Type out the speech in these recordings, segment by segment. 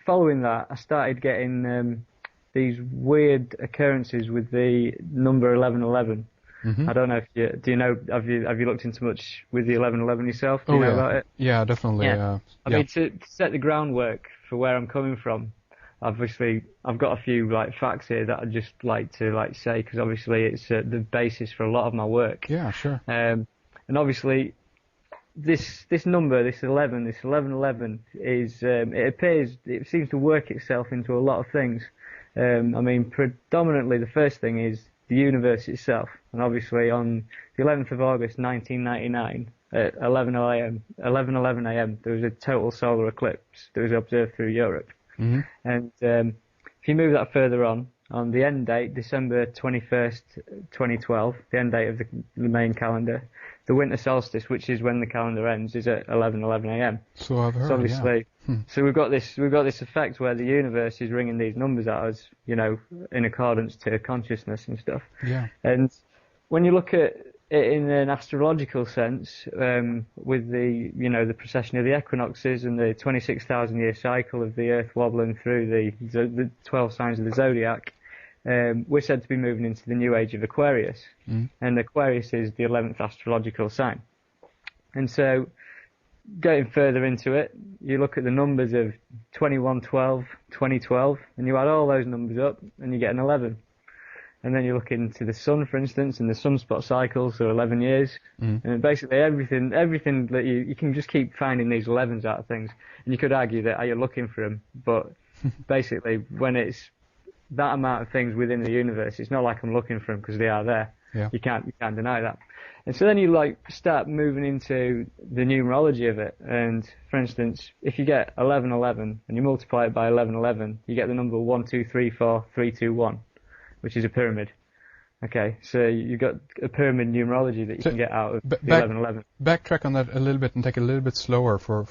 following that, I started getting these weird occurrences with the number 1111. Mm-hmm. I don't know if have you looked into much with the 1111 yourself? Do you know about it? Yeah, definitely. Yeah. I mean, to set the groundwork for where I'm coming from, obviously I've got a few facts here that I'd just like to say, because obviously it's the basis for a lot of my work. Yeah, sure. And obviously this number, this 1111 is it seems to work itself into a lot of things. I mean, predominantly the first thing is the universe itself, and obviously on the 11th of August 1999 at 11:11 a.m. there was a total solar eclipse that was observed through Europe. Mm-hmm. And if you move that further on the end date, December 21st, 2012, the end date of the main calendar, the winter solstice, which is when the calendar ends, is at 11:11 a.m. So I've heard. So obviously, yeah. So we've got this effect where the universe is ringing these numbers at us, in accordance to consciousness and stuff. Yeah. And when you look at it in an astrological sense, with the precession of the equinoxes and the 26,000-year cycle of the Earth wobbling through the 12 signs of the zodiac, we're said to be moving into the new age of Aquarius, and Aquarius is the 11th astrological sign. And so, getting further into it, you look at the numbers of 2112, 2012, and you add all those numbers up, and you get an 11. And then you look into the sun, for instance, and the sunspot cycles are 11 years. And basically everything that you can just keep finding these 11s out of things. And you could argue that, are you looking for them? But basically, when it's that amount of things within the universe, it's not like I'm looking for them, because they are there. Yeah. You can't deny that. And so then you start moving into the numerology of it. And for instance, if you get 1111 and you multiply it by 1111, you get the number 1234321, which is a pyramid. Okay, so you've got a pyramid numerology that you can get out of the 1111. Backtrack on that a little bit and take it a little bit slower for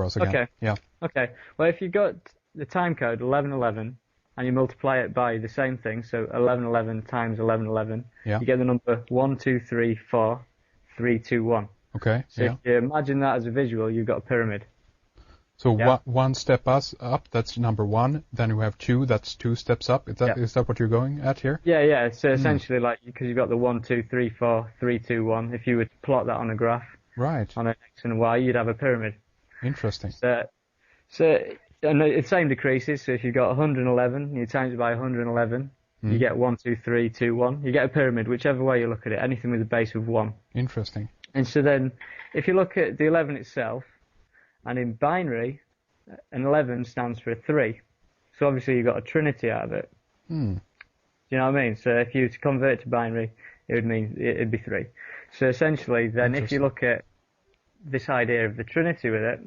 us again. Okay. Yeah. Okay. Well, if you've got the time code 1111 and you multiply it by the same thing, so 1111 times 1111, you get the number 1234321. Okay. So if you imagine that as a visual, you've got a pyramid. So one step up, that's number 1. Then we have 2, that's 2 steps up. Is that what you're going at here? Yeah. So essentially, because you've got the 1, 2, 3, 4, 3, 2, 1. If you were to plot that on a graph, right, on an X and Y, you'd have a pyramid. Interesting. So and the same decreases. So if you've got 111, and you times it by 111, you get 1, 2, 3, 2, 1. You get a pyramid, whichever way you look at it. Anything with a base of 1. Interesting. And so then, if you look at the 11 itself, and in binary, an 11 stands for a 3. So obviously you've got a trinity out of it. Do you know what I mean? So if you were to convert to binary, it would mean it'd be 3. So essentially, then if you look at this idea of the trinity with it,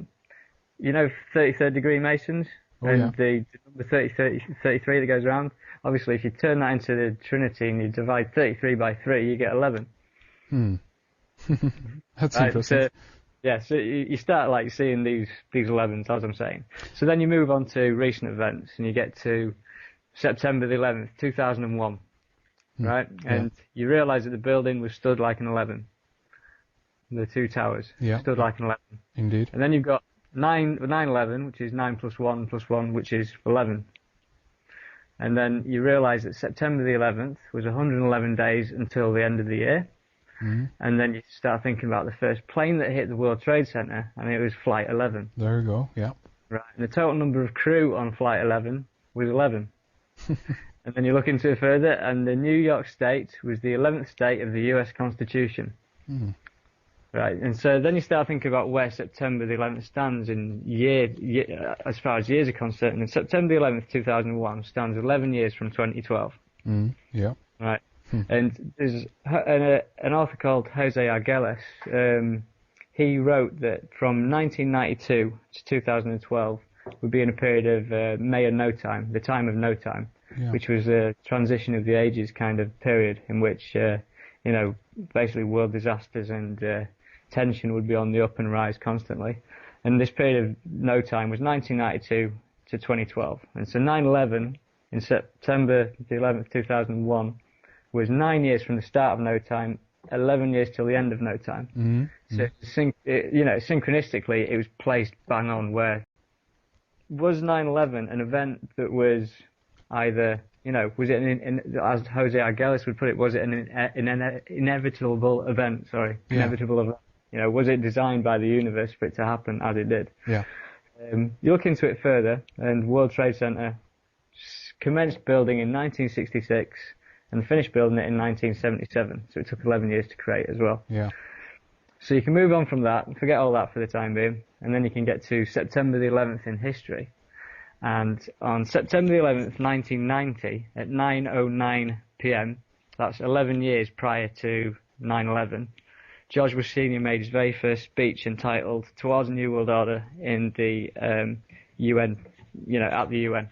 33rd degree Masons, the number 33 that goes around, obviously if you turn that into the trinity and you divide 33 by 3, you get 11. That's interesting. So you start seeing these 11s, as I'm saying. So then you move on to recent events, and you get to September the 11th, 2001, right? And you realise that the building was stood like an 11. The 2 towers stood like an 11. Indeed. And then you've got 9/11, which is 9 plus 1 plus 1, which is 11. And then you realise that September the 11th was 111 days until the end of the year. And then you start thinking about the first plane that hit the World Trade Center, and it was Flight 11. There you go, yeah. Right, and the total number of crew on Flight 11 was 11. And then you look into it further, and the New York State was the 11th state of the U.S. Constitution. Right, and so then you start thinking about where September the 11th stands in as far as years are concerned. And September the 11th, 2001 stands 11 years from 2012. Yeah. Right. And there's an author called Jose Arguelles. He wrote that from 1992 to 2012 would be in a period of may and no time, the time of no time, which was a transition of the ages kind of period in which, basically world disasters and tension would be on the up and rise constantly. And this period of no time was 1992 to 2012. And so 9/11 in September the 11th, 2001, was 9 years from the start of no time, 11 years till the end of no time. So, synchronistically, it was placed bang on where was 9/11 an event that was either, was it as Jose Arguelles would put it, was it an inevitable event? Sorry, inevitable event. Was it designed by the universe for it to happen as it did? Yeah. You look into it further, and World Trade Center commenced building in 1966 and finished building it in 1977. So it took 11 years to create as well. Yeah. So you can move on from that, forget all that for the time being, and then you can get to September the 11th in history. And on September the 11th, 1990, at 9:09 p.m., that's 11 years prior to 9/11, George Bush Sr. made his very first speech entitled "Towards a New World Order" in the UN, at the UN.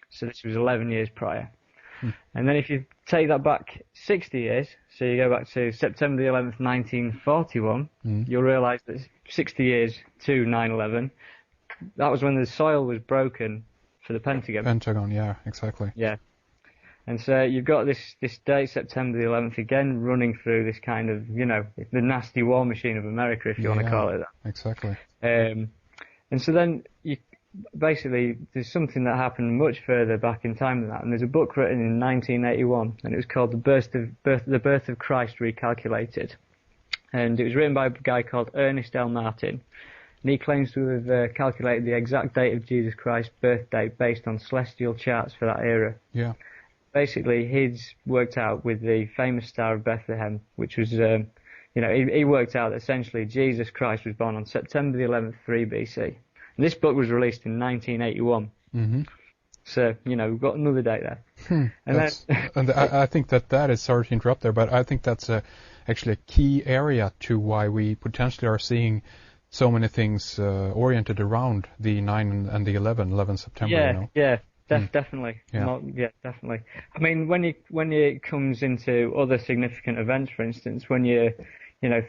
So this was 11 years prior. And then if you take that back 60 years, so you go back to September the 11th, 1941, you'll realise that 60 years to 9/11, that was when the soil was broken for the Pentagon. Pentagon, yeah, exactly. Yeah. And so you've got this date, September the 11th, again running through this kind of, the nasty war machine of America, if you want to call it that. Exactly. And so then basically there's something that happened much further back in time than that, and there's a book written in 1981, and it was called The Birth of Christ Recalculated, and it was written by a guy called Ernest L. Martin, and he claims to have calculated the exact date of Jesus Christ's birth date based on celestial charts for that era. Yeah. Basically, he's worked out with the famous Star of Bethlehem, which was, he worked out that essentially Jesus Christ was born on September the 11th, 3 BC. And this book was released in 1981. Mm-hmm. So, we've got another date there. And I think that is, sorry to interrupt there, but I think that's actually a key area to why we potentially are seeing so many things oriented around the 9 and the 11 September. Yeah. Definitely. Yeah. Definitely. I mean, when it comes into other significant events, for instance, when you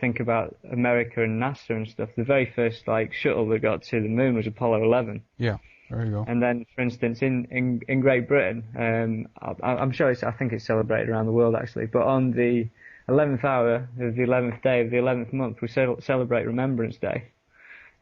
think about America and NASA and stuff, the very first shuttle that got to the moon was Apollo 11. Yeah, there you go. And then, for instance, in Great Britain, I'm sure I think it's celebrated around the world actually, but on the 11th hour of the 11th day of the 11th month, we celebrate Remembrance Day,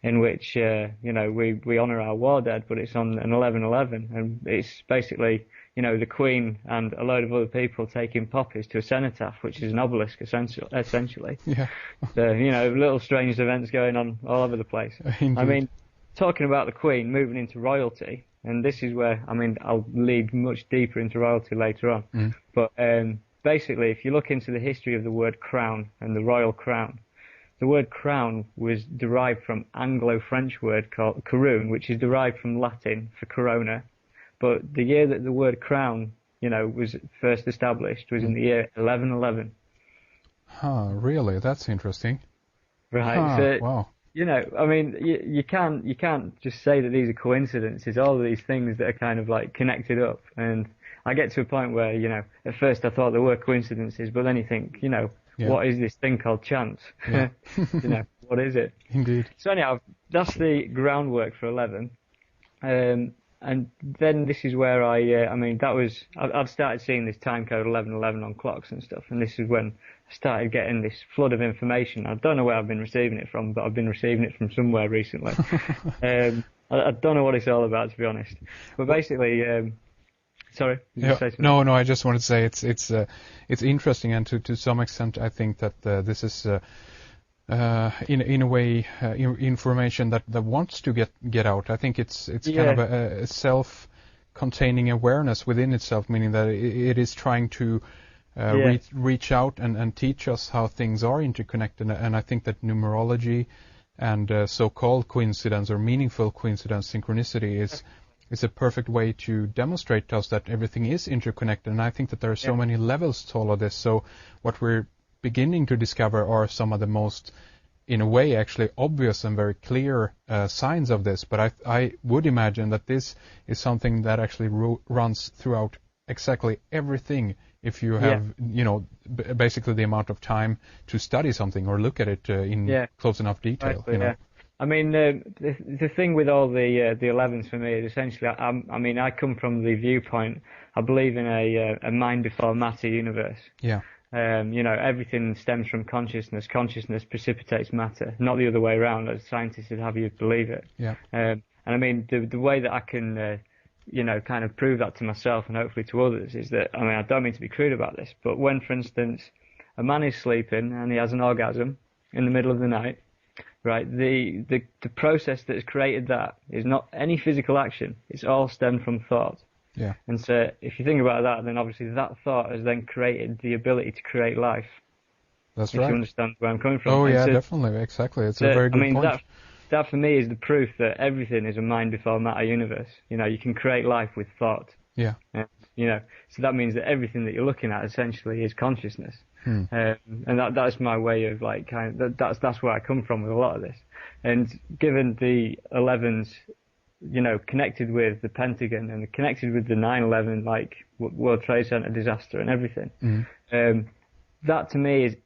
in which, we honour our war dead, but it's on an 11/11, and it's basically, the Queen and a load of other people taking poppies to a cenotaph, which is an obelisk, essentially. Yeah. So, little strange events going on all over the place. Indeed. I mean, talking about the Queen moving into royalty, and this is where, I'll lead much deeper into royalty later on, but basically, if you look into the history of the word crown and the royal crown, the word crown was derived from Anglo-French word called couronne, which is derived from Latin for corona. But the year that the word crown, was first established was in the year 1111. Huh, really? That's interesting. Right. Huh, so, wow. You can't just say that these are coincidences, all of these things that are kind of connected up. And I get to a point where, at first I thought there were coincidences, but then you think, what is this thing called chance? Yeah. What is it? Indeed. So anyhow, that's the groundwork for 11. And then this is where I'd started seeing this time code 1111 on clocks and stuff, and this is when I started getting this flood of information. I don't know where I've been receiving it from, but I've been receiving it from somewhere recently. I don't know what it's all about, to be honest. But basically, sorry. No. I just wanted to say it's interesting, and to some extent, I think that this is in a way information that wants to get out. I think it's kind of a self-containing awareness within itself, meaning that it is trying to reach out and teach us how things are interconnected. And I think that numerology and so-called coincidence or meaningful coincidence, synchronicity, is a perfect way to demonstrate to us that everything is interconnected. And I think that there are so many levels to all of this. So what we're beginning to discover are some of the most, in a way, actually obvious and very clear signs of this. But I would imagine that this is something that actually runs throughout exactly everything. If you have, basically the amount of time to study something or look at it in close enough detail. Yeah. I mean, the thing with all the 11s for me is essentially, I come from the viewpoint, I believe in a mind before matter universe. Yeah. Everything stems from consciousness. Consciousness precipitates matter, not the other way around, as scientists would have you believe it. Yeah. And I mean, the way that I can, kind of prove that to myself and hopefully to others is that, I mean, I don't mean to be crude about this, but when, for instance, a man is sleeping and he has an orgasm in the middle of the night, right, the process that has created that is not any physical action. It's all stemmed from thought. Yeah. And so if you think about that, then obviously that thought has then created the ability to create life. That's if right. you understand where I'm coming from. Oh, and yeah, so, definitely. Exactly. It's a very good point. That for me is the proof that everything is a mind before matter universe. You can create life with thought. Yeah. And, so that means that everything that you're looking at essentially is consciousness. And that's my way of that's where I come from with a lot of this. And given the 11s, connected with the Pentagon and connected with the 9/11 World Trade Center disaster and everything, that to me is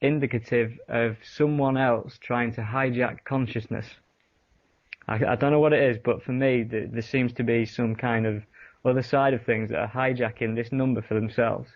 indicative of someone else trying to hijack consciousness. I don't know what it is, but for me, there seems to be some kind of other side of things that are hijacking this number for themselves.